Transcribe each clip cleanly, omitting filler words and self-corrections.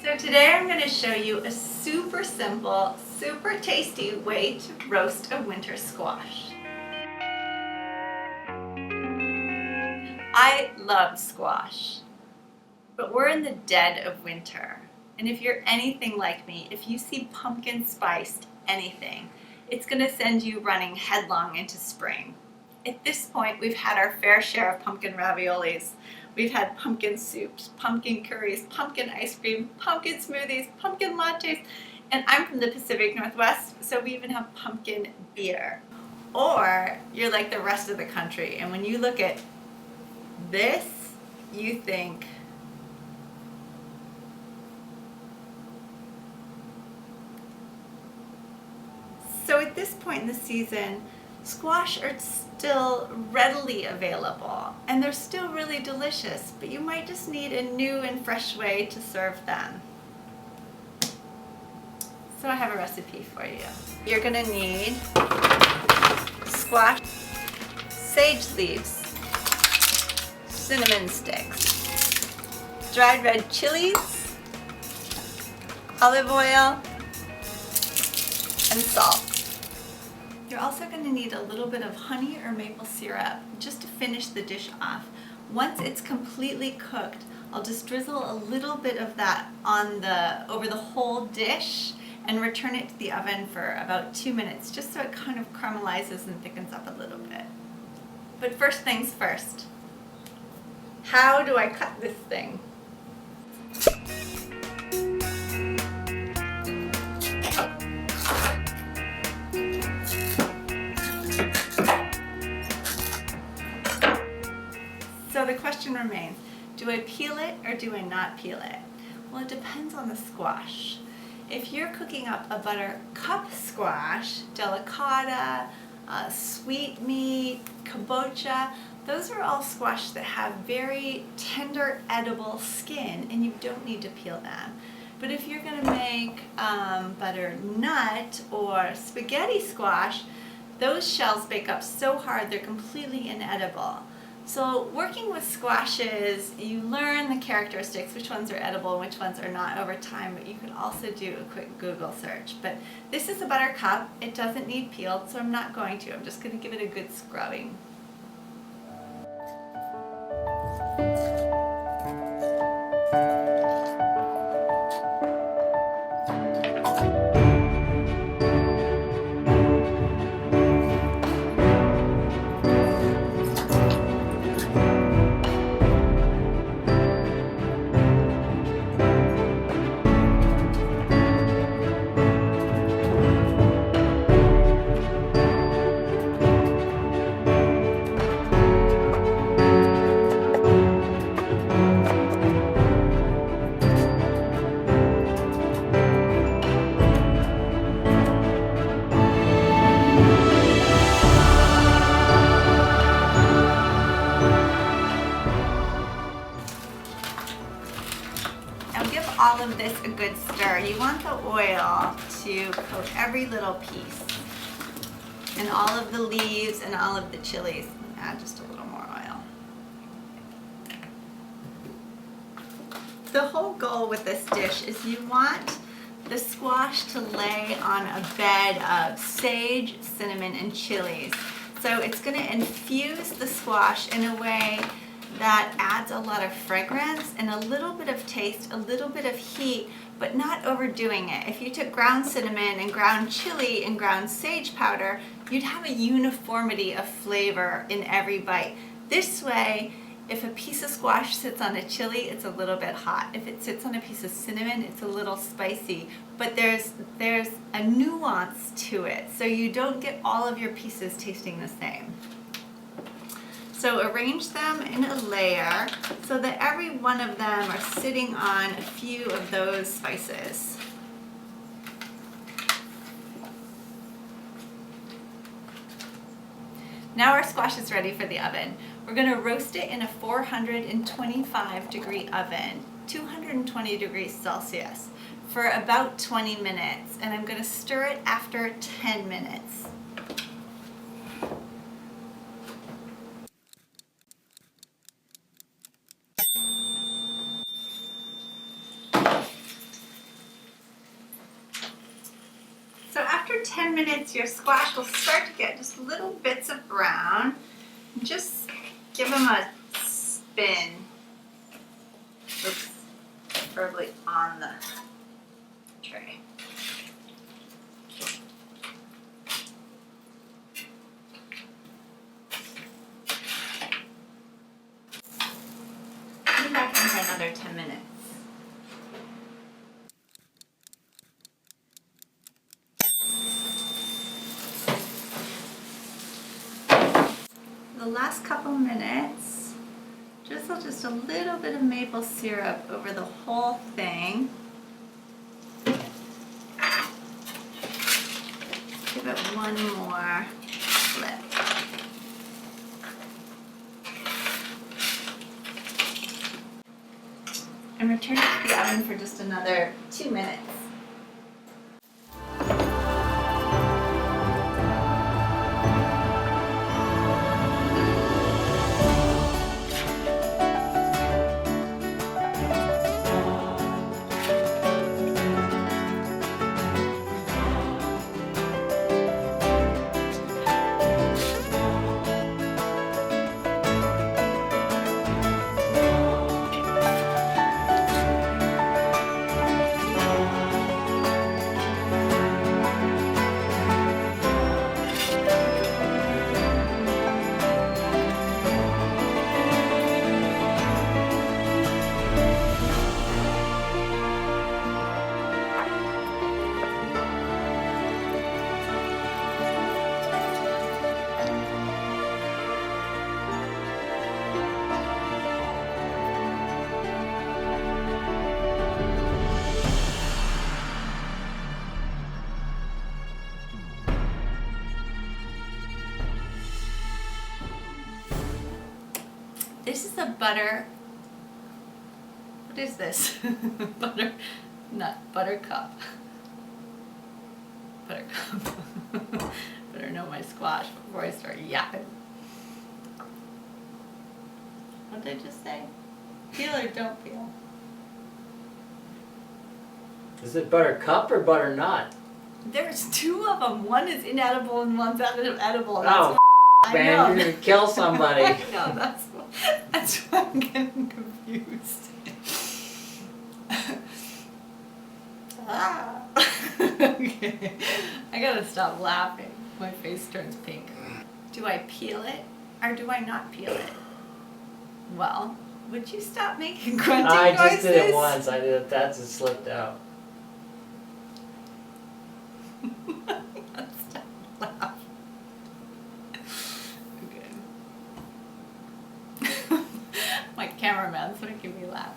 So today I'm going to show you a super simple, super tasty way to roast a winter squash. I love squash, but we're in the dead of winter. And if you're anything like me, if you see pumpkin spiced anything, it's going to send you running headlong into spring. At this point, we've had our fair share of pumpkin raviolis. We've had pumpkin soups, pumpkin curries, pumpkin ice cream, pumpkin smoothies, pumpkin lattes, and I'm from the Pacific Northwest, so we even have pumpkin beer. Or you're like the rest of the country, and when you look at this, you think, so at this point in the season, squash are still readily available and they're still really delicious, but you might just need a new and fresh way to serve them. So I have a recipe for you. You're gonna need squash, sage leaves, cinnamon sticks, dried red chilies, olive oil, and salt. You're also going to need a little bit of honey or maple syrup just to finish the dish off. Once it's completely cooked, I'll just drizzle a little bit of that over the whole dish and return it to the oven for about 2 minutes, just so it kind of caramelizes and thickens up a little bit. But first things first, how do I cut this thing? So the question remains, do I peel it or do I not peel it? Well, it depends on the squash. If you're cooking up a buttercup squash, delicata, sweet meat, kabocha, those are all squash that have very tender, edible skin, and you don't need to peel them. But if you're going to make butternut or spaghetti squash, those shells bake up so hard they're completely inedible. So working with squashes, you learn the characteristics, which ones are edible and which ones are not over time, but you could also do a quick Google search. But this is a buttercup. It doesn't need peeled, so I'm not going to. I'm just going to give it a good scrubbing. All of this a good stir. You want the oil to coat every little piece, and all of the leaves and all of the chilies. Add just a little more oil. The whole goal with this dish is you want the squash to lay on a bed of sage, cinnamon, and chilies. So it's going to infuse the squash in a way that adds a lot of fragrance and a little bit of taste, a little bit of heat, but not overdoing it. If you took ground cinnamon and ground chili and ground sage powder, you'd have a uniformity of flavor in every bite. This way, if a piece of squash sits on a chili, it's a little bit hot. If it sits on a piece of cinnamon, it's a little spicy. But there's a nuance to it, so you don't get all of your pieces tasting the same. So arrange them in a layer so that every one of them are sitting on a few of those spices. Now our squash is ready for the oven. We're going to roast it in a 425 degree oven, 220 degrees Celsius, for about 20 minutes. And I'm going to stir it after 10 minutes. after 10 minutes, your squash will start to get just little bits of brown. Just give them a spin. Oops, preferably on the tray. Come back in for another 10 minutes. The last couple minutes, drizzle just a little bit of maple syrup over the whole thing. Give it one more flip. And return it to the oven for just another 2 minutes. This is a butter, what is this? Buttercup. Better know my squash before I start yapping. What did I just say? Peel or don't peel? Is it buttercup or butternut? There's two of them. One is inedible and one's edible. Oh, I man, know. you're gonna kill somebody. I know, that's why I'm getting confused. Ah. Okay. I gotta stop laughing. My face turns pink. Do I peel it or do I not peel it? Well, would you stop making grunting I noises? just did it once. I did it. That's it slipped out. Stop laughing. Okay. My cameraman's making me laugh.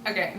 Okay.